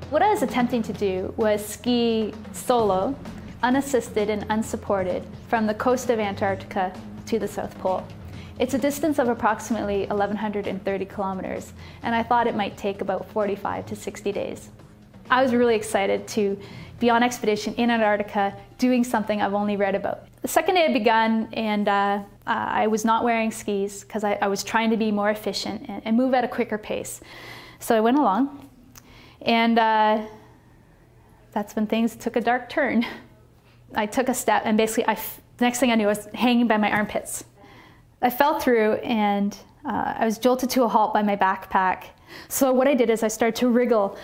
What I was attempting to do was ski solo, unassisted and unsupported, from the coast of Antarctica to the South Pole. It's a distance of approximately 1,130 kilometers, and I thought it might take about 45 to 60 days. I was really excited to be on expedition in Antarctica doing something I've only read about. The second day had begun, and I was not wearing skis because I was trying to be more efficient and move at a quicker pace. So I went along, and that's when things took a dark turn. I took a step, and basically the next thing I knew I was hanging by my armpits. I fell through, and I was jolted to a halt by my backpack. So what I did is I started to wriggle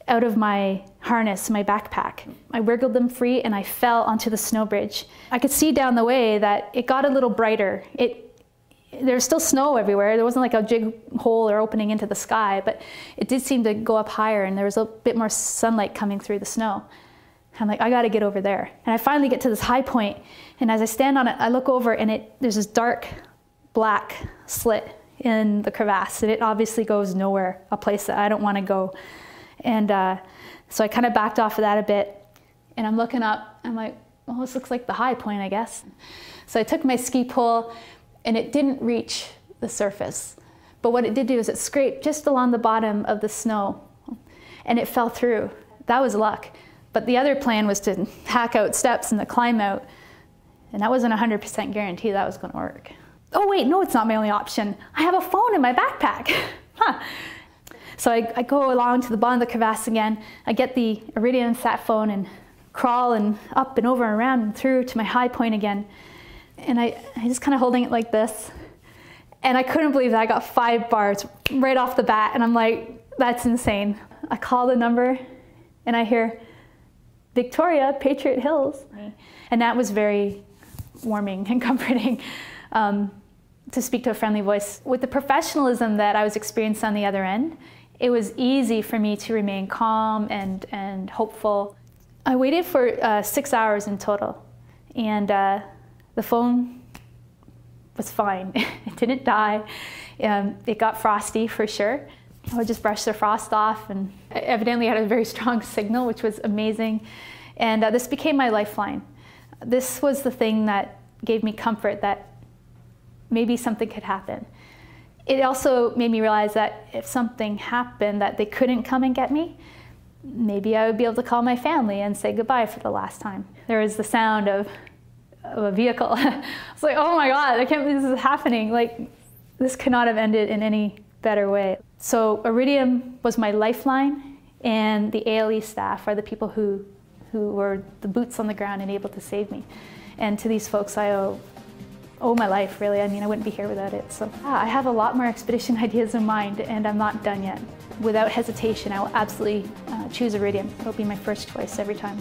out of my harness, my backpack. I wriggled them free, and I fell onto the snow bridge. I could see down the way that it got a little brighter. There was still snow everywhere. There wasn't like a big hole or opening into the sky, but it did seem to go up higher, and there was a bit more sunlight coming through the snow. I'm like, I gotta get over there. And I finally get to this high point, and as I stand on it, I look over, and there's this dark black slit in the crevasse, and it obviously goes nowhere, a place that I don't want to go. And so I kind of backed off of that a bit, and I'm looking up, I'm like, well, this looks like the high point, I guess. So I took my ski pole, and it didn't reach the surface. But what it did do is it scraped just along the bottom of the snow, and it fell through. That was luck. But the other plan was to hack out steps and to climb out, and that wasn't 100% guarantee that was going to work. Oh wait, no, it's not my only option. I have a phone in my backpack. Huh. So I go along to the bottom of the crevasse again. I get the Iridium sat phone and crawl and up and over and around and through to my high point again. And I just kind of holding it like this. And I couldn't believe that I got 5 bars right off the bat. And I'm like, that's insane. I call the number, and I hear, Victoria, Patriot Hills. And that was very warming and comforting. To speak to a friendly voice. With the professionalism that I was experiencing on the other end, it was easy for me to remain calm and hopeful. I waited for 6 hours in total, and the phone was fine. It didn't die. It got frosty for sure. I would just brush the frost off, and evidently I had a very strong signal, which was amazing. And this became my lifeline. This was the thing that gave me comfort that maybe something could happen. It also made me realize that if something happened that they couldn't come and get me, maybe I would be able to call my family and say goodbye for the last time. There was the sound of a vehicle. It's like, oh my God, I can't believe this is happening. Like, this could not have ended in any better way. So Iridium was my lifeline, and the ALE staff are the people who were the boots on the ground and able to save me. And to these folks I owe my life, really. I mean, I wouldn't be here without it. So I have a lot more expedition ideas in mind, and I'm not done yet. Without hesitation, I will absolutely choose Iridium. It'll be my first choice every time.